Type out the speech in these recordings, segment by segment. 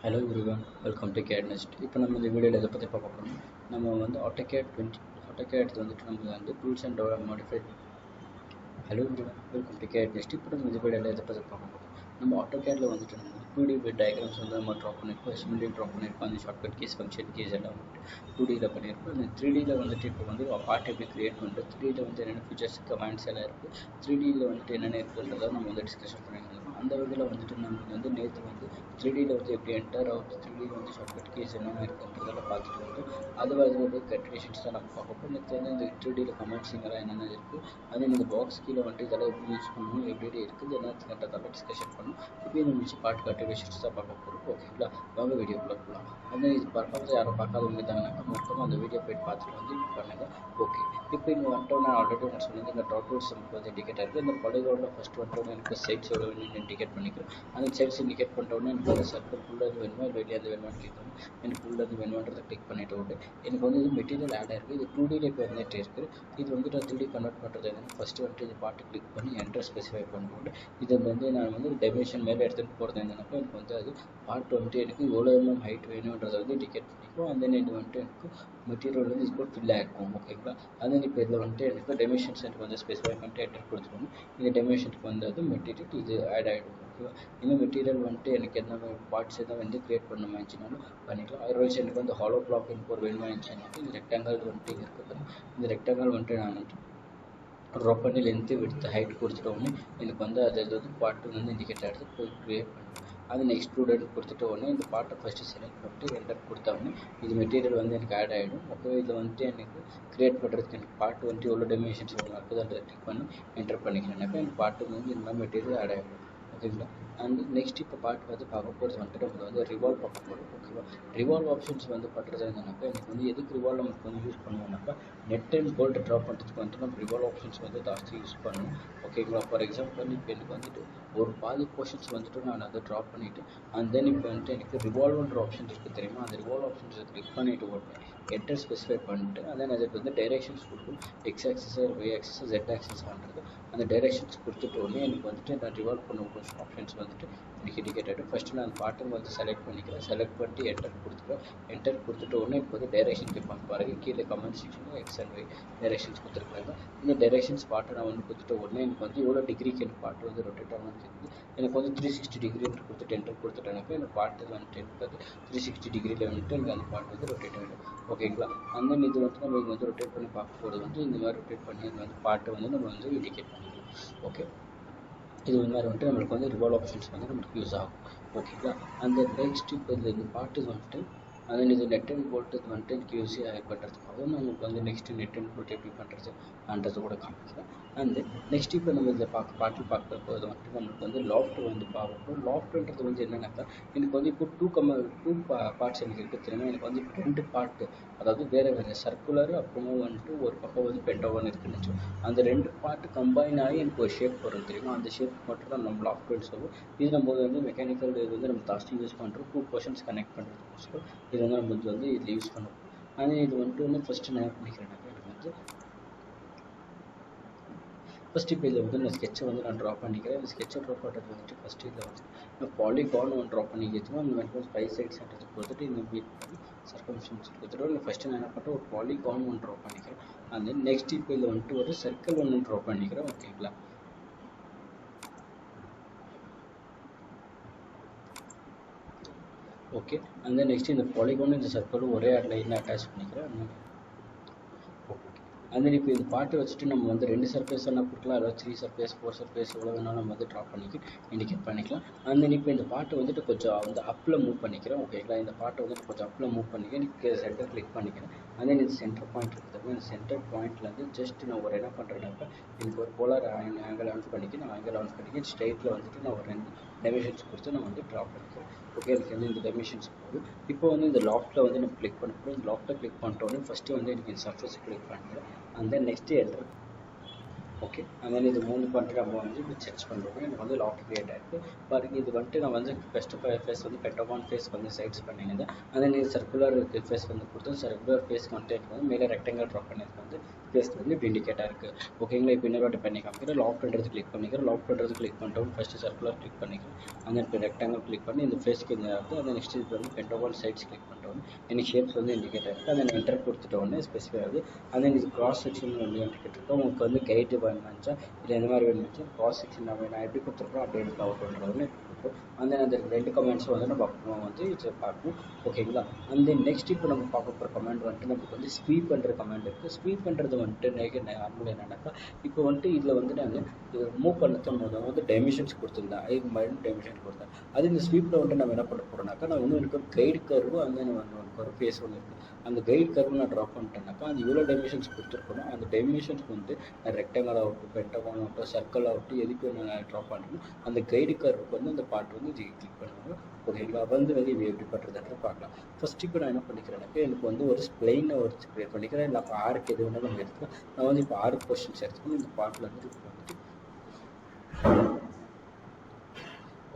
Hello everyone, welcome to CAD NEST. இப்போ நம்ம இந்த வீடியோவில் இதை பற்றி பார்க்க போகிறோம். நம்ம வந்து AutoCAD வந்துட்டு நம்ம வந்து tools and modified. Hello everyone, welcome to CAD NEST. இப்போ நம்ம இந்த வீடியோவில் இதை பற்றி பார்க்க போகிறோம். நம்ம AutoCADல வந்துட்டு நம்ம 2D டயக்ராம்ஸ் வந்து நம்ம ட்ரா பண்ணியிருக்கோம், சிமிலி ட்ரா பண்ணியிருக்கோம், அந்த ஷார்ட்கட் கீஸ் ஃபங்க்ஷன் கீஸ் எல்லாம் வந்துட்டு 2Dயில் பண்ணியிருக்கோம். அந்த 3Dயில் வந்துட்டு இப்போ வந்து பார்ட் எப்படி க்ரியேட் பண்ணுறது, 3Dயில் வந்து என்னென்ன ஃபீச்சர்ஸ் கமெண்ட்ஸ் எல்லாம் இருக்குது, 3Dயில் வந்துட்டு என்னென்ன இருக்குன்றதை நம்ம வந்து டிஸ்கஷன் பண்ணியிருக்கோம். அந்த வகையில் வந்துட்டு நமக்கு வந்து நேற்று வந்து 3Dயில் வந்து எப்படி என்டர் ஆகுது, 3Dயில் வந்து ஷார்ட்கட் கீஸ் என்னென்ன இருக்குன்றதெல்லாம் பார்த்துட்டு வந்து அது வந்து கன்டினியூஷன்ஸ் தான் நம்ம பார்க்க போகிறோம். நேற்று வந்து இந்த 3Dயில் கமெண்ட்ஸுங்கெல்லாம் என்னென்ன இருக்குது, அதே இந்த பாக்ஸ் கீழே வந்துட்டு இதெல்லாம் எப்படி யூஸ் பண்ணணும், எப்படி இருக்குது என்னன்றதெல்லாம் டிஸ்கஷன் பண்ணணும். இப்போ இந்த முடிச்சு பார்ட் கன்டினியூஷன்ஸ் தான் பார்க்க போகிறோம். ஓகேங்களா, வாங்க வீடியோக்குள்ளே போகலாம். அந்த இது பக்கத்தில் யாரும் பார்க்காதவங்க இருந்தாங்கன்னாக்கா மொத்தமாக அந்த வீடியோ போய்ட்டு பார்த்துட்டு வந்து இது பண்ணுங்கள். ஓகே, இப்போ இங்கே வந்துட்டோம். நான் ஆல்ரெடி நான் சொன்னது இந்த டாட்டூல்ஸ் நமக்கு வந்து இண்டிகேட் இருக்குது. இந்த பழையோட ஃபஸ்ட் வந்துட்டோன்னு எனக்கு சைட்ஸ் எவ்வளோ வேணும் இண்டிகேட் பண்ணிக்கிறேன். அந்த சைட்ஸ் இண்டிகேட் பண்ணிட்டோன்னே எனக்கு வந்து சர்க்கிள் ஃபுல்லாக வேணுமா இல்லை வெளியே வேணுமான்னு கேட்கணும். எனக்கு ஃபுல்லாக வேணுன்றதை கிளிக் பண்ணிட்டு விட்டு எனக்கு வந்து இது மெட்டீரியல் ஆட் ஆகிருக்கு. இது 2Dயில் இப்போ வந்துட்டு இருக்குது. இது வந்துட்டு 3D கன்வெர்ட் பண்ணுறது என்னென்னு ஃபஸ்ட்டு வந்துட்டு இது பாட்டு கிளிக் பண்ணி என்டர் ஸ்பெசிஃபை பண்ணிவிட்டு இது வந்து நான் வந்து டைமென்ஷன் மேலே எடுத்துகிட்டு போகிறது என்னென்னாக்கா எனக்கு வந்து அது பார்ட் வந்துட்டு எனக்கு எவ்வளோ எம்எம் ஹைட் வேணுன்றதை வந்து இண்டிகேட் பண்ணிக்கும். அந்த இது வந்துட்டு எனக்கு மெட்டீரியல் வந்து இது ஃபில் ஆகிருக்கும். ஓகேங்களா, அது இப்போ இதில் வந்துட்டு எனக்கு டைமென்ஷன்ஸ் எனக்கு வந்து ஸ்பெசிஃபை பண்ணிட்டு என்டர் கொடுத்துருவோம். இந்த டைமென்ஷனுக்கு வந்து அது மெட்டீரியல் இது ஆட் ஆகிடும். ஓகேவா, இந்த மெட்டீரியல் வந்துட்டு எனக்கு என்ன பார்ட்ஸ் எதாவது வந்து க்ரியேட் பண்ண இருந்துச்சுனாலும் பண்ணிக்கலாம். அதர்வைஸ் எனக்கு வந்து ஹாலோ பிளாக் எனக்கு ஒரு வேணுமா இருந்துச்சுனாக்கா இந்த ரெக்டாங்கல் வந்துட்டு இங்கே இருக்குது. இந்த ரெக்டாங்கல் வந்துட்டு நான் வந்துட்டு ட்ரா பண்ணி லென்த்து விடுத்து ஹைட் கொடுத்துட்டோன்னே எனக்கு வந்து அது வந்து பாட்டு வந்து இண்டிகேட் ஆகிடுது. போய் க்ரியேட் பண்ணுறேன். அது நெக்ஸ்ட் ஸ்டூடெண்ட் கொடுத்துட்ட உடனே இந்த பாட்டை ஃபஸ்ட்டு செலக்ட் பண்ணிட்டு என்டர் கொடுத்தோடனே இது மெட்டீரியல் வந்து எனக்கு ஆட் ஆகிடும். ஓகே, இதில் வந்துட்டு எனக்கு க்ரியேட் பண்ணுறதுக்கு எனக்கு பாட்டு வந்துட்டு எவ்வளோ டைமென்ஷன்ஸ் எவ்வளோ இருக்குது அதை கிளிக் பண்ணி என்டர் பண்ணிக்கிறேன்னாக்கா எனக்கு பாட்டு வந்து இந்த மாதிரி மெட்டீரியல் ஆட் ஆகிடும். ஓகேங்களா, அண்ட் நெக்ஸ்ட் இப்போ பாட்டு வந்து பார்க்க போகிறது வந்துட்டு நமக்கு வந்து ரிவால்வ் பார்க்க போகிறோம். ஓகேவா, ரிவால்வ் ஆப்ஷன்ஸ் வந்து பண்ணுறது என்னன்னாக்கா எனக்கு வந்து எதுக்கு ரிவால்வ் நமக்கு வந்து யூஸ் பண்ணுவோம்னாக்கா நெட் அண்ட் போல்ட் ட்ரா பண்ணுறதுக்கு வந்துட்டு நம்ம ரிவால்வ் ஆப்ஷன்ஸ் வந்து ஜாஸ்தி யூஸ் பண்ணணும். ஓகேங்களா, ஃபார் எக்ஸாம்பிள் இப்போ எனக்கு வந்துட்டு ஒரு பாதி போர்ஷன்ஸ் வந்துட்டு நான் அதை ட்ரா பண்ணிவிட்டு அண்ட் தென் இப்போ வந்துட்டு எனக்கு ரிவால்வ்ன்ற ஆப்ஷன்ஸ் இருக்குது தெரியுமா, அந்த ரிவால்வ் ஆப்ஷன்ஸை கிளிக் பண்ணிவிட்டு ஓடுவேன். என்டர் ஸ்பெசிஃபை பண்ணிட்டு அதன் அதுக்கு வந்து டைரெக்ஷன்ஸ் கொடுக்கும். X axis, Y axis, Z axis பண்ணுறது அந்த டைரெக்ஷன்ஸ் கொடுத்துட்டு உடனே எனக்கு வந்துட்டு நான் ரிவால்வ் பண்ண ஆப்ஷன்ஸ் வந்துட்டு எனக்கு இண்டிகேட் ஆகிடும். ஃபஸ்ட்டு நான் அந்த பாட்டன் வந்து செலக்ட் பண்ணிக்கிறேன். செலக்ட் பண்ணிட்டு என்டர் கொடுத்துருவேன். என்டர் கொடுத்துட்டு உடனே இப்போ வந்து டைரெக்ஷன் கேட்பாங்க பாருங்க, கீழே கமெண்ட் செக்ஷனில் எக்ஸ் அண்ட் ஒய் டைரெக்ஷன்ஸ் கொடுத்துருக்காங்க. இந்த டைரெக்ஷன்ஸ் பாட்டை நான் வந்து கொடுத்துட்டு உடனே எனக்கு வந்து எவ்வளோ டிகிரிக்கு எனக்கு பாட்டு வந்து ரொட்டேட் ஆகணும்னு கேட்குது. எனக்கு வந்து 360 டிகிரி கொடுத்துட்டு என்டர் கொடுத்துட்டேனாக்கா எனக்கு பாட்டு வந்துட்டு எனக்கு வந்து 360 டிகிரியில் வந்துட்டு எனக்கு அந்த பாட்டு வந்து ரொட்டேட் ஆகிடும். ஓகேங்களா, அந்த இது வந்து நம்ம இங்கே வந்து ரொட்டேட் பண்ணி பார்க்க போகிறது வந்து இந்த மாதிரி ரொட்டேட் பண்ணி இந்த வந்து பாட்டை வந்து நம்ம வந்து இண்டிகேட் பண்ணிக்கலாம். ஓகே, இது மாதிரி வந்துட்டு நம்மளுக்கு வந்து ரிவால்வ் ஆப்ஷன்ஸ் வந்து நம்மளுக்கு யூஸ் ஆகும். ஓகேங்களா, அந்த நெக்ஸ்ட் இப்போ இந்த பாட்டு வந்துட்டு அதன் இது நெட் அண்ட் போல்ட் இது வந்துட்டு எனக்கு யூஸ் பண்ணுறதுக்காகவும் நம்மளுக்கு வந்து நெக்ஸ்ட்டு நெட் அண்ட் போல்ட் எப்படி பண்ணுறதுன்றது கூட காமிக்கிறேன். அண்ட் நெக்ஸ்ட் இப்போ நம்ம இதில் பாட்டில் பார்க்க போது வந்துட்டு நம்மளுக்கு வந்து லாஃப்ட் வந்து பார்க்கணும். லாஃப்ட்ன்றது வந்து என்னென்னாக்கா எனக்கு வந்து இப்போ டூ பார்ட்ஸ் எனக்கு இருக்குது தெரியுமா. எனக்கு வந்து இப்போ 2 பார்ட்டு, அதாவது வேறு சர்க்குலர் அப்புறமும் வந்துட்டு ஒரு பக்கம் வந்து பென்டகன் இருக்குன்னு அந்த 2 பார்ட்டு கம்பைன் ஆகி எனக்கு ஒரு ஷேப் வரும் தெரியுமா. அந்த ஷேப் மட்டும் தான் நம்ம லாஃப்ட்னு சொல்லுவோம். இது நம்ம வந்து மெக்கானிக்கல் இது வந்து நம்ம ஜாஸ்தி யூஸ் பண்ணுறோம். 2 போர்ஷன்ஸ் கனெக்ட் பண்ணுறதுக்கோசரம் இது வந்து நம்ம வந்து இதில் யூஸ் பண்ணுவோம். ஆனால் இது வந்துட்டு ஃபஸ்ட்டு நான் பண்ணிக்கிறேன்னாக்கா எனக்கு வந்து ஃபஸ்ட்டு இப்போ இதில் வந்து நான் ஸ்கெட்சை வந்து நான் ட்ரா பண்ணிக்கிறேன். இந்த ஸ்கெட்சை ட்ரா பண்ணுறது வந்துட்டு ஃபஸ்ட்டு இதில் வந்து நான் பாலிகான் ஒன்று ட்ரா பண்ணிக்கிறோம். அந்த மாதிரி 5 சைட்ஸ் சென்டர்ஸ் கொடுத்துட்டு இந்த மீட் பண்ணி சர்க்கம்ஃபரன்ஸ் கொடுத்துட்டு இல்லை ஃபஸ்ட்டு நான் என்ன பண்ணுறேன், ஒரு பாலிகான் ஒன்று ட்ரா பண்ணிக்கிறேன். அண்ட் தென் நெக்ஸ்ட் இப்போ இதில் வந்துட்டு ஒரு சர்க்கிள் ஒன்று ட்ரா பண்ணிக்கிறேன். ஓகேங்களா, ஓகே, அந்த நெக்ஸ்ட் இந்த பாலிகான் இந்த சர்க்கிளும் ஒரே லைனில் அட்டாச் பண்ணிக்கிறேன். அந்த இப்போ இந்த பாட்டு வச்சுட்டு நம்ம வந்து 2 சர்ஃபேஸ் வேணால் கொடுக்கலாம், அதாவது 3 சர்ஃபேஸ் 4 சர்ஃபேஸ் எவ்வளோ வேணாலும் நம்ம வந்து ட்ரா பண்ணிக்கி இண்டிகேட் பண்ணிக்கலாம். அந்த இப்போ இந்த பாட்டு வந்துட்டு கொஞ்சம் வந்து அப்பில் மூவ் பண்ணிக்கிறேன். ஓகேங்களா, இந்த பாட்டை வந்துட்டு கொஞ்சம் அப்பில் மூவ் பண்ணிக்கிறேன். எனக்கு சென்டர் கிளிக் பண்ணிக்கிறேன். அதே இந்த சென்டர் பாயிண்ட் இருக்குது. இந்த சென்டர் பாயிண்ட்லேருந்து ஜஸ்ட் நான் ஒரு என்ன பண்ணுறேன்னாக்கா எனக்கு ஒரு போலார் ஆங்கிள் ஆன் பண்ணிக்கி நான் ஆங்கிள் ஆன் பண்ணிக்கி ஸ்ட்ரைட்டில் வந்துட்டு நான் ஒரு 2 டைமென்ஷன்ஸ் கொடுத்து நான் வந்து ட்ரா பண்ணிக்கிறேன். ஓகே, எனக்கு வந்து இந்த டைமென்ஷன்ஸ் போகுது. இப்போ வந்து இந்த லாஃப்ட்டில் வந்து நம்ம கிளிக் பண்ண இந்த லாஃப்ட்டில் கிளிக் பண்ணிட்டோன்னே ஃபஸ்ட்டு வந்து எனக்கு இந்த சர்ஃபேஸ் கிளிக் பண்ணிக்கிறேன். And then next enter okay and then இது மூணு வந்துட்டு நம்ம வந்து இப்போ செக் பண்ணுறோம். எனக்கு வந்து லாஃப்ட் கிரியேட் ஆகிருக்கு. பாருங்க இது வந்துட்டு நான் வந்து ஃபஸ்ட்டு ஃபேஸ் வந்து பென்டகான் ஃபேஸ் வந்து சைட்ஸ் பண்ணியிருந்தேன். and then இது சர்க்குலர் ஃபேஸ் வந்து கொடுத்து சர்க்குலர் ஃபேஸ்க்கு வந்துட்டு எனக்கு வந்து மேலே ரெக்டாங்கல் ட்ராப் பண்ணியிருக்கு வந்து ஃபேஸ் வந்து இப்படி இண்டிகேட்டாக இருக்குது. ஓகேங்களா, இப்போ இன்னொரு வாட்டி பண்ணி காமிக்கிறேன். லாக் பண்ணுறது கிளிக் பண்ணிக்கிறேன். லாக் பண்ணுறது கிளிக் பண்ணிட்டோம். ஃபஸ்ட்டு சர்க்குலர் கிளிக் பண்ணிக்கிறேன். and then இப்போ ரெக்டாங்கல் கிளிக் பண்ணி இந்த ஃபேஸ்க்கு இந்த இருக்குது. அந்த நெக்ஸ்ட் இது வந்து பென்டகான் சைட்ஸ் கிளிக் பண்ணிட்டோம். எனக்கு ஷேப்ஸ் வந்து இண்டிகேட் ஆகிருக்கு. அந்த என்டர் கொடுத்துட்டோன்னே ஸ்பெசிஃபை ஆகுது. and then இது கிராஸ் செக்ஷன் வந்து இண்டிகேட் இருக்குது. உங்களுக்கு வந்து கைடு வேணுமாச்சா இல்லை எந்த மாதிரி வேணுமாச்சா கிராஸ் செக்ஷன் நான் எப்படி கொடுத்துருக்கோம் அப்படியே எடுத்து அவுட் பண்ணுறதுன்னு கொடுப்போம். அந்த ரெண்டு கமெண்ட்ஸும் வந்து நம்ம அப்புறமா வந்து இது பார்க்கணும். ஓகேங்களா, அந்த நெக்ஸ்ட் இப்போ நம்ம பார்க்க போகிற கமெண்ட் வந்துட்டு நமக்கு வந்து ஸ்வீப் பண்ணுற கமெண்ட் இருக்குது. ஸ்வீப் பண்ணுறது வந்துட்டு நார்மலாக என்னன்னாக்கா இப்போ வந்துட்டு இதில் வந்து நான் இது மூவ் பண்ணதும் வந்து டைமென்ஷன்ஸ் கொடுத்துருந்தேன். அதுக்கு மாதிரி டைமென்ஷன் கொடுத்தேன். அது இந்த ஸ்வீப்பில் வந்துட்டு நம்ம என்ன பண்ண போகிறோம்னாக்கா நான் வந்து எனக்கு ஒரு கைடு கர்வு அந்த எனக்கு ஒரு ஃபேஸ் ஒன்று இருக்குது. அந்த கைடு கர்வு நான் ட்ராப் பண்ணிட்டேன்னாக்கா அது இவ்வளோ டைமென்ஷன்ஸ் கொடுத்துருக்கணும். அந்த டைமென்ஷன்ஸ்க்கு வந்து நான் ரெக்டாங்கல் ஆகட்டும், பென்டகான் ஆகட்டும், சர்க்கிள் ஆகட்டும், எதுக்கு நான் ட்ராப் பண்ணணும் அந்த கைடு கர்வுக்கு வந்து அந்த பார்ட் வந்து இது கிளிக் பண்ணுவோம். ஓகேங்களா, வந்து இது எப்படி பண்ணுறதுன்றது பார்க்கலாம். ஃபஸ்ட் இப்போ நான் என்ன பண்ணிக்கிறேன்னாக்கா எனக்கு வந்து ஒரு ஸ்ப்ளைனை ஒரு க்ரியேட் பண்ணிக்கிறேன். இல்லை அப்போ ஆர்க்கு எது வேணாலும் நம்ம எடுத்துக்கலாம். நான் வந்து இப்போ ஆர்க் கொஸ்டின்ஸ் எடுத்துக்கணும். இந்த பார்ட்டில் வந்து இப்போ வந்துட்டு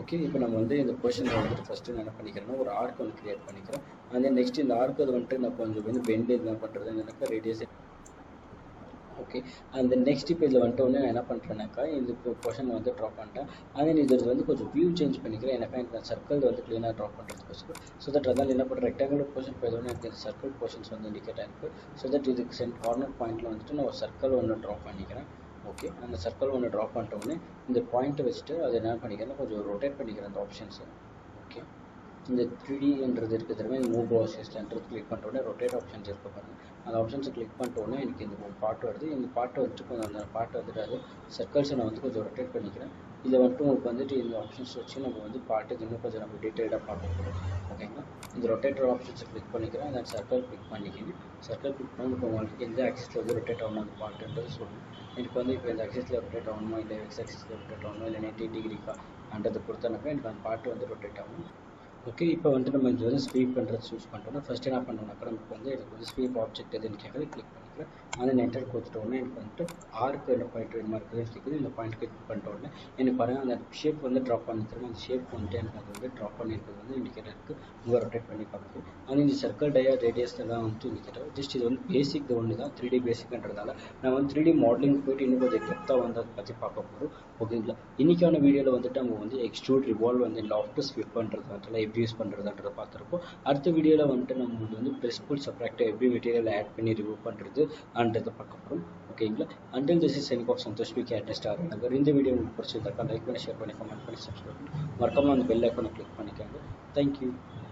ஓகே, இப்போ நம்ம வந்து இந்த கொஷனில் வந்துட்டு ஃபஸ்ட்டு நான் என்ன பண்ணிக்கிறேன்னா ஒரு ஆர்க் வந்து க்ரியேட் பண்ணிக்கிறேன். அந்த நெக்ஸ்ட் இந்த ஆர்க் அது வந்துட்டு நான் கொஞ்சம் வந்து பெண்ட் என்ன பண்ணுறது எனக்கு ரேடியஸ் ஓகே. அந்த நெக்ஸ்ட் இப்போ இதில் வந்துட்டு ஒன்று நான் என்ன பண்ணுறேன்னாக்கா இந்த கொஷன் வந்து ட்ராப் பண்ணிட்டேன். அதே இதில் வந்து கொஞ்சம் வியூ சேஞ்ச் பண்ணிக்கிறேன். எனக்கு இந்த சர்க்கிள் வந்து க்ளீனாக ட்ராப் பண்ணுறதுக்கோசரம். ஸோ தட் அதனால் என்ன பண்ணுறேன் ரெக்டாங்குலர் போர்ஷன் போயதோட எனக்கு இந்த சர்க்கிள் போர்ஷன்ஸ் வந்து இண்டிகேட் ஆகிருக்கு. ஸோ தட் இதுக்கு கார்னர் பாயிண்டில் வந்துட்டு நான் ஒரு சர்க்கிள் ஒன்று ட்ராப் பண்ணிக்கிறேன். ஓகே, அந்த சர்க்கிள் ஒன்று ட்ராப் பண்ணிட்டோன்னே இந்த பாயிண்ட்டை வச்சுட்டு அதை என்ன பண்ணிக்கிறேன்னா கொஞ்சம் ரொட்டேட் பண்ணிக்கிறேன் அந்த ஆப்ஷன்ஸை. ஓகே, இந்த 3Dன்றது இருக்குது தெரியுமா, இந்த மூவ் ப்ராசஸ்ன்றது கிளிக் பண்ணிட்டோன்னே ரொட்டேட் ஆப்ஷன்ஸ் இருக்க பாருங்கள். அந்த ஆப்ஷன்ஸை கிளிக் பண்ணிட்டோன்னே எனக்கு இந்த பாட்டு வருது. இந்த பாட்டு வந்துட்டு கொஞ்சம் அந்த பாட்டு வந்துட்டு அது சர்க்கிள்ஸை நான் வந்து கொஞ்சம் ரொட்டேட் பண்ணிக்கிறேன். இதில் வந்துட்டு உங்களுக்கு வந்துட்டு இந்த ஆப்ஷன்ஸ் வச்சு நம்ம வந்து பாட்டுக்கு இன்னும் கொஞ்சம் நம்ம டீட்டெயிலாக பார்க்க போகிறோம். ஓகேங்களா, இந்த ரொட்டேட்டர் ஆப்ஷன்ஸை கிளிக் பண்ணிக்கிறேன். அந்த சர்க்கிள் கிளிக் பண்ணிக்கிறேன். சர்க்கிள் கிளிக் பண்ணி இப்போ உங்களுக்கு எந்த ஆக்சிஸில் வந்து ரொட்டேட் ஆகணும் அந்த பாட்டுன்றது சொல்லணும். எனக்கு வந்து இப்போ இந்த ஆக்சிஸில் ரொட்டேட் ஆகணுமா இல்லை எக்ஸ் ஆக்சிஸில் ரொட்டேட் ஆகணுமா இல்லை 90 டிகிரிக்கா அன்றது கொடுத்தனாக்கா எனக்கு அந்த பாட்டு வந்து ரொட்டேட் ஆகும். ஓகே, இப்போ வந்துட்டு நம்ம இது வந்து ஸ்வீப் பண்ணுறது சூஸ் பண்ணிட்டோம்னா ஃபஸ்ட்டு என்ன பண்ணோம்னாக்கா நமக்கு வந்து எனக்கு வந்து ஸ்வீப் ஆப்ஜெக்ட் எதுன்னு கேட்குறது கிளிக் பண்ணிக்கிறேன். அந்த நெட்டர் கொடுத்துட்டோன்னே எனக்கு வந்துட்டு ஆர்க்கு என்ன பாயிண்ட் வேணுமா இருக்குதுன்னு கேட்குது. இந்த பாயிண்ட் கிளிக் பண்ணிட்டோன்னே எனக்கு பாருங்கள் அந்த ஷேப் வந்து ட்ராப் பண்ணி தருவோம். அந்த ஷேப் வந்துட்டு எனக்கு அது வந்து ட்ராப் பண்ணியிருக்கிறது வந்து இண்டிகேட்டர் இருக்குது. உங்கள் ரொட்டேட் பண்ணி பார்க்குது. ஆனால் இந்த சர்க்கிள் டயர் ரேடியஸ் எல்லாம் வந்துட்டு இண்டிகேட்டர் ஜஸ்ட் இது வந்து பேசிக் ஒன்று தான் 3D பேசிக்ன்றதால நான் வந்து 3D மாடலிங் போய்ட்டு இன்னும் கொஞ்சம் டெப்த்தாக வந்து அதை பற்றி பார்க்க போகிறோம். ஓகேங்களா, இன்றைக்கான வீடியோவில் வந்துட்டு நம்ம வந்து எக்ஸ்ட்ரூட் ரிவால்வ் வந்து லாஃப்ட் ஸ்வீப் பண்ணுறது வந்துட்டு எப்படி யூஸ் பண்ணுறதுன்றதை பார்த்துருப்போம். அடுத்த வீடியோவில் வந்துட்டு நம்ம வந்து ப்ரெஸ் புல் சப்ராக்டை எப்படி மெட்டீரியல் ஆட் பண்ணி ரிமூவ் பண்ணுறது அன்றதை பார்க்க போகிறோம். ஓகேங்களா, until this is signing off Santhosh V CAD NEST RR Nagar. இந்த வீடியோ உங்களுக்கு பிடிச்சிருந்தாக்கா லைக் பண்ணி ஷேர் பண்ணி கமெண்ட் பண்ணி சப்ஸ்கிரைப் பண்ணி மறக்காமல் அந்த பெல் ஐக்கானை கிளிக் பண்ணிக்கோங்க. தேங்க்யூ.